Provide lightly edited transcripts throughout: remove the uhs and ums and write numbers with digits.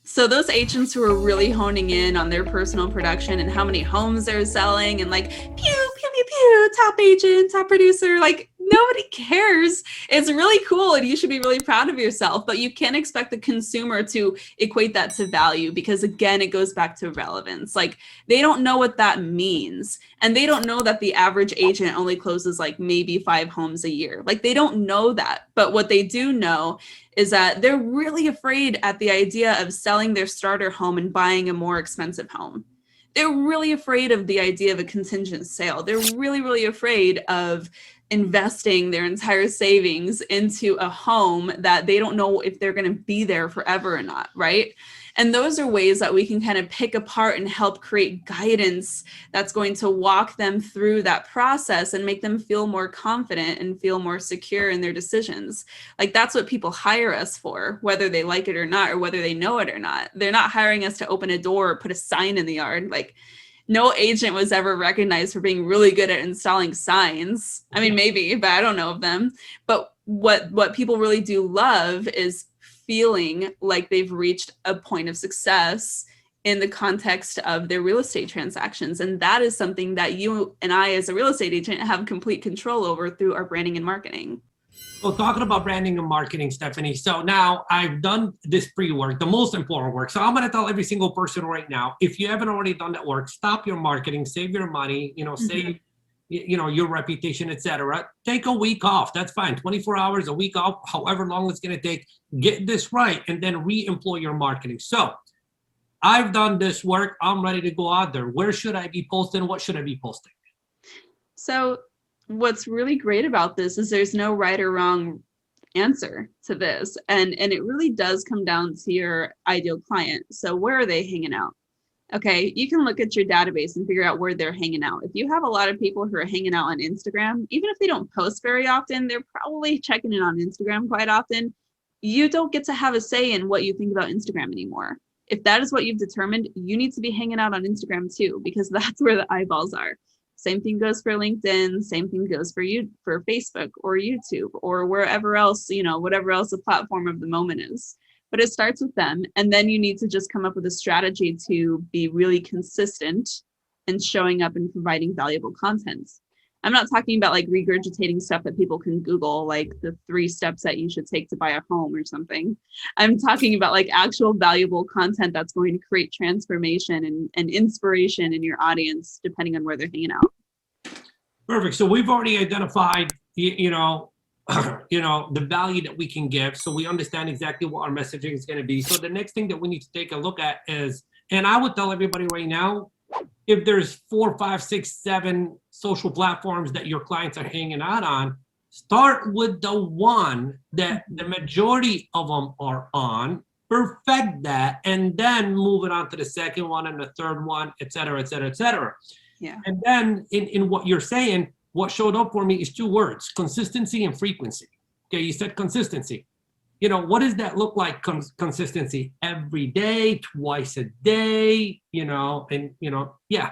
So those agents who are really honing in on their personal production and how many homes they're selling and like pew pew pew pew, top agent, top producer, like nobody cares. It's really cool and you should be really proud of yourself, but you can't expect the consumer to equate that to value because again it goes back to relevance. Like they don't know what that means and they don't know that the average agent only closes like maybe 5 homes a year. Like they don't know that, but what they do know is that they're really afraid at the idea of selling their starter home and buying a more expensive home. They're really afraid of the idea of a contingent sale. They're really, really afraid of investing their entire savings into a home that they don't know if they're going to be there forever or not, right? And those are ways that we can kind of pick apart and help create guidance that's going to walk them through that process and make them feel more confident and feel more secure in their decisions. Like that's what people hire us for, whether they like it or not, or whether they know it or not. They're not hiring us to open a door or put a sign in the yard. Like no agent was ever recognized for being really good at installing signs. I mean, maybe, but I don't know of them. But what people really do love is feeling like they've reached a point of success in the context of their real estate transactions. And that is something that you and I, as a real estate agent, have complete control over through our branding and marketing. Well, talking about branding and marketing, Stephanie. So now I've done this pre-work, the most important work. So I'm going to tell every single person right now, if you haven't already done that work, stop your marketing, save your money, save, your reputation, etc. Take a week off. That's fine. 24 hours, a week off, however long it's going to take. Get this right and then re-employ your marketing. So I've done this work. I'm ready to go out there. Where should I be posting? What should I be posting? So what's really great about this is there's no right or wrong answer to this. And it really does come down to your ideal client. So where are they hanging out? Okay, you can look at your database and figure out where they're hanging out. If you have a lot of people who are hanging out on Instagram, even if they don't post very often, they're probably checking in on Instagram quite often. You don't get to have a say in what you think about Instagram anymore. If that is what you've determined, you need to be hanging out on Instagram too, because that's where the eyeballs are. Same thing goes for LinkedIn. Same thing goes for you, for Facebook or YouTube or wherever else, whatever else the platform of the moment is. But it starts with them. And then you need to just come up with a strategy to be really consistent and showing up and providing valuable content. I'm not talking about like regurgitating stuff that people can Google, like the 3 steps that you should take to buy a home or something. I'm talking about like actual valuable content that's going to create transformation and inspiration in your audience, depending on where they're hanging out. Perfect. So we've already identified, the value that we can give. So we understand exactly what our messaging is going to be. So the next thing that we need to take a look at is, and I would tell everybody right now, if there's 4, 5, 6, 7 social platforms that your clients are hanging out on, start with the one that the majority of them are on, perfect that, and then move it on to the second one and the third one, et cetera, et cetera, et cetera. Yeah. And then in what you're saying, what showed up for me is 2 words, consistency and frequency. Okay, you said consistency. What does that look like? Consistency every day, twice a day, yeah.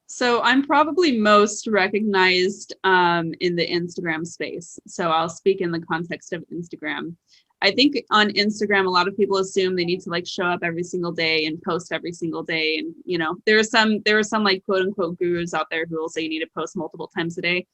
So I'm probably most recognized in the Instagram space. So I'll speak in the context of Instagram. I think on Instagram, a lot of people assume they need to like show up every single day and post every single day. And, there are some like quote unquote gurus out there who will say you need to post multiple times a day.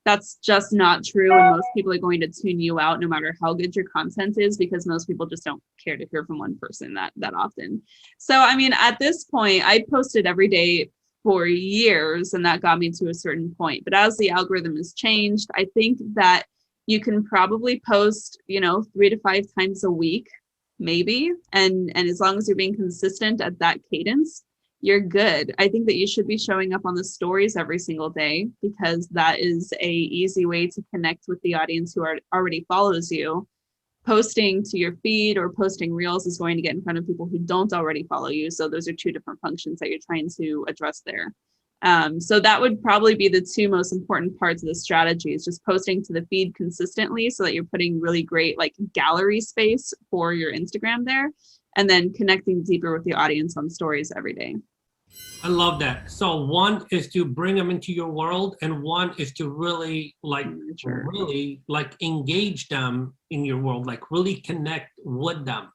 That's just not true. And most people are going to tune you out no matter how good your content is, because most people just don't care to hear from one person that often. So, I mean, at this point, I posted every day for years and that got me to a certain point. But as the algorithm has changed, I think that you can probably post, 3 to 5 times a week, maybe. And as long as you're being consistent at that cadence, you're good. I think that you should be showing up on the stories every single day, because that is a easy way to connect with the audience who already follows you. Posting to your feed or posting reels is going to get in front of people who don't already follow you. So those are 2 different functions that you're trying to address there. So that would probably be the 2 most important parts of the strategy, is just posting to the feed consistently so that you're putting really great like gallery space for your Instagram there, and then connecting deeper with the audience on stories every day. I love that. So one is to bring them into your world, and one is to really engage them in your world, like really connect with them.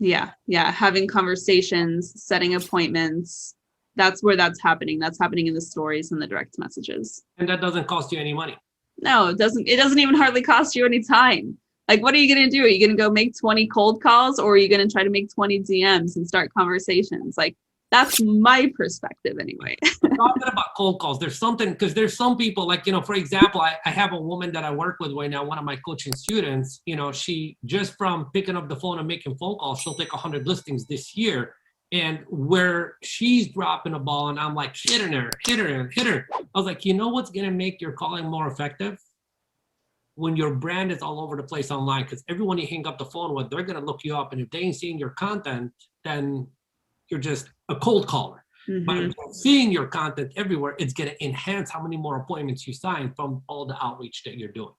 Yeah. Having conversations, setting appointments. That's where that's happening. That's happening in the stories and the direct messages. And that doesn't cost you any money. No, it doesn't even hardly cost you any time. Like, what are you going to do? Are you going to go make 20 cold calls, or are you going to try to make 20 DMs and start conversations? Like, that's my perspective anyway. Talking about cold calls, there's something, because there's some people, like, for example, I have a woman that I work with right now, one of my coaching students, she just from picking up the phone and making phone calls, she'll take 100 listings this year. And where she's dropping a ball and I'm like, hit her. I was like, you know what's going to make your calling more effective? When your brand is all over the place online, because everyone you hang up the phone with, they're going to look you up. And if they ain't seeing your content, then you're just a cold caller. Mm-hmm. But if you're seeing your content everywhere, it's going to enhance how many more appointments you sign from all the outreach that you're doing.